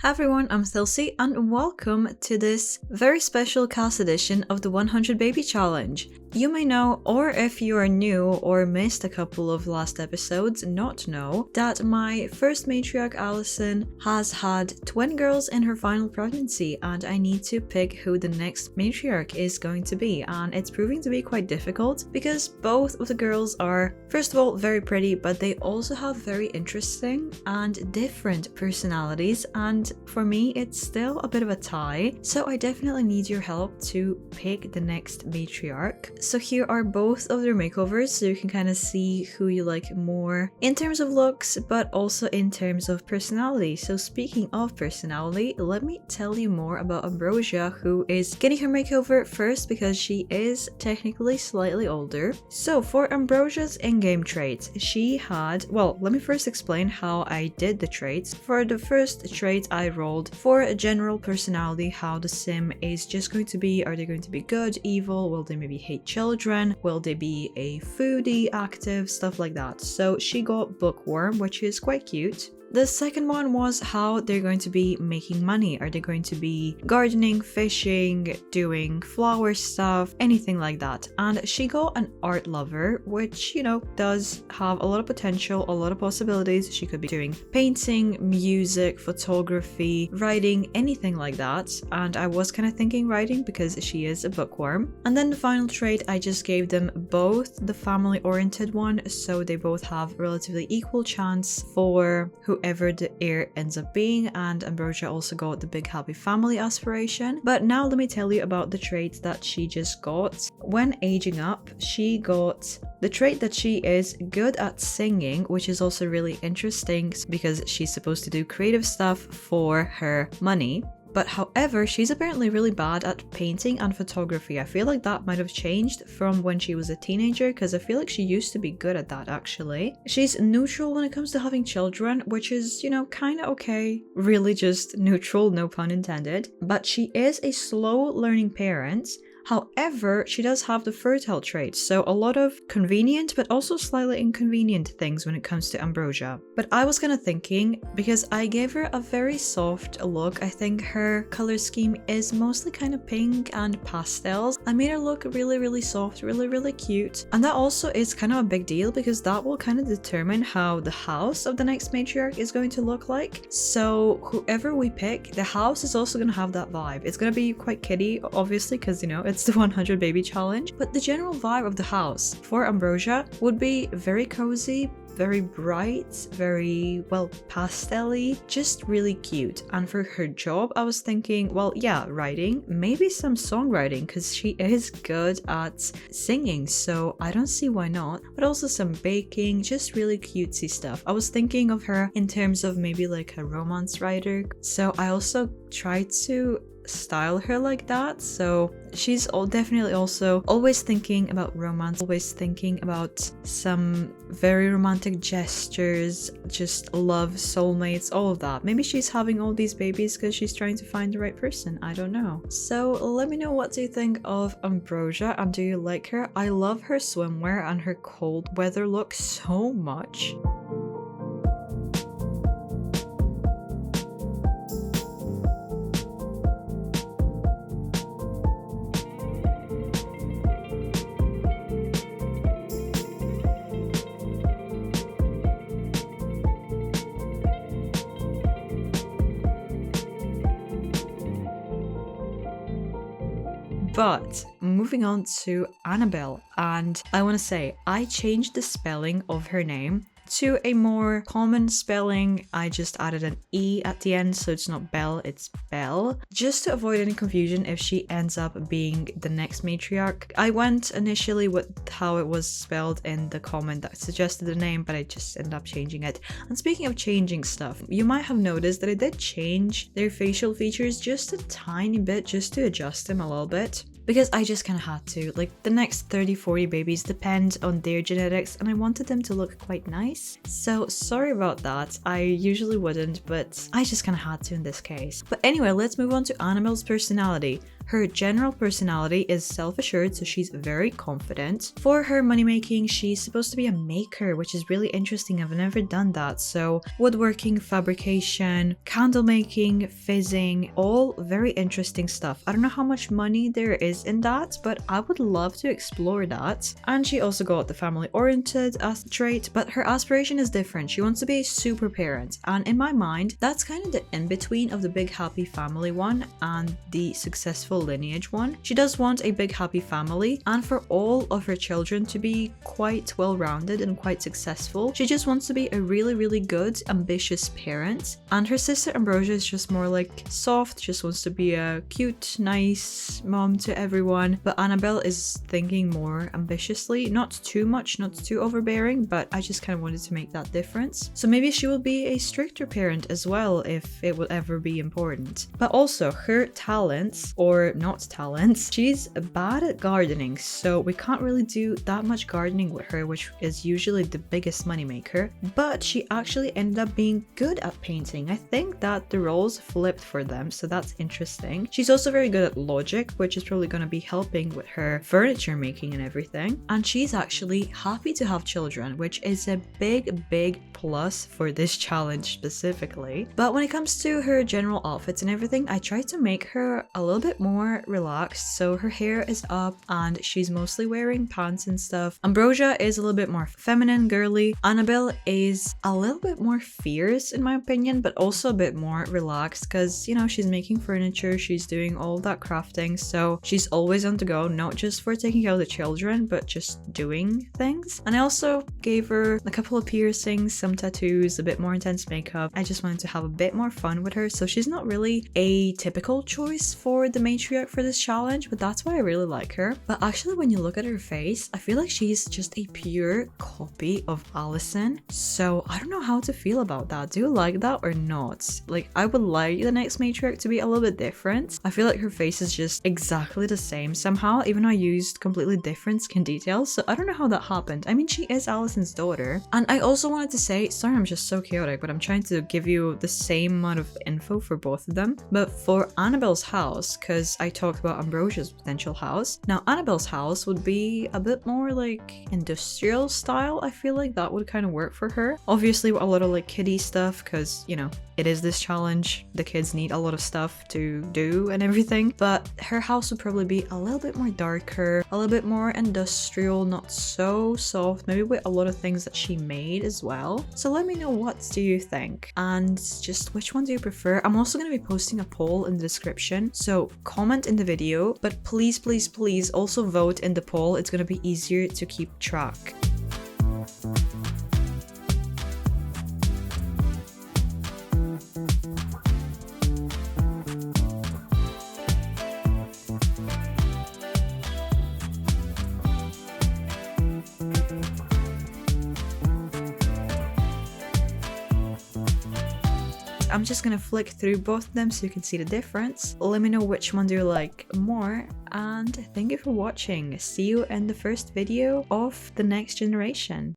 Hi everyone, I'm Thilsey and welcome to this very special cast edition of the 100 Baby Challenge. You may know, or if you are new or missed a couple of last episodes, not know that my first matriarch Allison has had twin girls in her final pregnancy and I need to pick who the next matriarch is going to be, and it's proving to be quite difficult because both of the girls are, first of all, very pretty, but they also have very interesting and different personalities, and for me it's still a bit of a tie, so I definitely need your help to pick the next matriarch. So here are both of their makeovers so you can kind of see who you like more in terms of looks but also in terms of personality. So speaking of personality, let me tell you more about Ambrosia, who is getting her makeover first because she is technically slightly older. So for Ambrosia's in-game traits, she had, well, let me first explain how I did the traits. For the first trait I rolled for a general personality, how the sim is just going to be, are they going to be good, evil, will they maybe hate children, will they be a foodie, active, stuff like that. So she got bookworm, which is quite cute. The second one was how they're going to be making money. Are they going to be gardening, fishing, doing flower stuff, anything like that? And she got an art lover, which, you know, does have a lot of potential, a lot of possibilities. She could be doing painting, music, photography, writing, anything like that. And I was kind of thinking writing because she is a bookworm. And then the final trait, I just gave them both the family-oriented one, so they both have relatively equal chance for whoever the heir ends up being, and Ambrosia also got the big happy family aspiration. But now let me tell you about the traits that she just got. When aging up, she got the trait that she is good at singing, which is also really interesting because she's supposed to do creative stuff for her money. But however, she's apparently really bad at painting and photography. I feel like that might have changed from when she was a teenager, because I feel like she used to be good at that actually. She's neutral when it comes to having children, which is, you know, kind of okay. Really just neutral, no pun intended. But she is a slow learning parent. However, she does have the fertile trait, so a lot of convenient but also slightly inconvenient things when it comes to Ambrosia. But I was kind of thinking, because I gave her a very soft look, I think her color scheme is mostly kind of pink and pastels. I made her look really soft, really cute. And that also is kind of a big deal because that will kind of determine how the house of the next matriarch is going to look like. So whoever we pick, the house is also going to have that vibe. It's going to be quite kiddie, obviously, because, you know, it's the 100 Baby Challenge, but the general vibe of the house for Ambrosia would be very cozy, very bright, very, well, pastel-y, just really cute. And for her job, I was thinking, well, yeah, writing, maybe some songwriting, because she is good at singing, so I don't see why not. But also some baking, just really cutesy stuff. I was thinking of her in terms of maybe like a romance writer, so I also tried to style her like that. So she's definitely also always thinking about romance, always thinking about some very romantic gestures, just love, soulmates, all of that. Maybe she's having all these babies because she's trying to find the right person, I don't know. So let me know, what do you think of Ambrosia and do you like her? I love her swimwear and her cold weather look so much. But moving on to Annabelle, and I want to say I changed the spelling of her name to a more common spelling. I just added an E at the end, so it's not Belle, it's Belle, just to avoid any confusion if she ends up being the next matriarch. I went initially with how it was spelled in the comment that suggested the name, but I just ended up changing it. And speaking of changing stuff, you might have noticed that I did change their facial features just a tiny bit, just to adjust them a little bit. Because I just kind of had to. Like, the next 30-40 babies depend on their genetics and I wanted them to look quite nice. So sorry about that. I usually wouldn't, but I just kind of had to in this case. But anyway, let's move on to Annabelle's personality. Her general personality is self-assured, so she's very confident. For her money making, she's supposed to be a maker, which is really interesting. I've never done that. So woodworking, fabrication, candle making, fizzing, all very interesting stuff. I don't know how much money there is in that, but I would love to explore that. And she also got the family oriented as a trait, but her aspiration is different. She wants to be a super parent, and in my mind that's kind of the in-between of the big happy family one and the successful lineage one. She does want a big happy family and for all of her children to be quite well-rounded and quite successful. She just wants to be a really good ambitious parent, and her sister Ambrosia is just more like soft, just wants to be a cute nice mom to everyone. But Annabelle is thinking more ambitiously, not too much, not too overbearing, but I just kind of wanted to make that difference. So maybe she will be a stricter parent as well if it would ever be important. But also her talents, or not talents, she's bad at gardening, so we can't really do that much gardening with her, which is usually the biggest moneymaker. But she actually ended up being good at painting. I think that the roles flipped for them, so that's interesting. She's also very good at logic, which is probably going to be helping with her furniture making and everything. And she's actually happy to have children, which is a big plus for this challenge specifically. But when it comes to her general outfits and everything, I tried to make her a little bit more relaxed. So her hair is up and she's mostly wearing pants and stuff. Ambrosia is a little bit more feminine, girly. Annabelle is a little bit more fierce in my opinion, but also a bit more relaxed because, you know, she's making furniture, she's doing all that crafting, so she's always on the go, not just for taking care of the children, but just doing things. And I also gave her a couple of piercings, some tattoos, a bit more intense makeup. I just wanted to have a bit more fun with her, so she's not really a typical choice for the matriarch for this challenge, but that's why I really like her. But actually when you look at her face, I feel like she's just a pure copy of Allison, so I don't know how to feel about that. Do you like that or not? Like, I would like the next matriarch to be a little bit different. I feel like her face is just exactly the same somehow, even though I used completely different skin details, so I don't know how that happened. I mean, she is Allison's daughter. And I also wanted to say, sorry I'm just so chaotic, but I'm trying to give you the same amount of info for both of them. But for Annabelle's house, because I talked about Ambrosia's potential house, now Annabelle's house would be a bit more like industrial style. I feel like that would kind of work for her. Obviously with a lot of like kiddie stuff, because, you know, it is this challenge, the kids need a lot of stuff to do and everything. But her house would probably be a little bit more darker, a little bit more industrial, not so soft, maybe with a lot of things that she made as well. So let me know, what do you think, and just which one do you prefer? I'm also going to be posting a poll in the description, so comment in the video, but please also vote in the poll. It's going to be easier to keep track. I'm just gonna flick through both of them so you can see the difference. Let me know which one do you like more, and thank you for watching. See you in the first video of the next generation.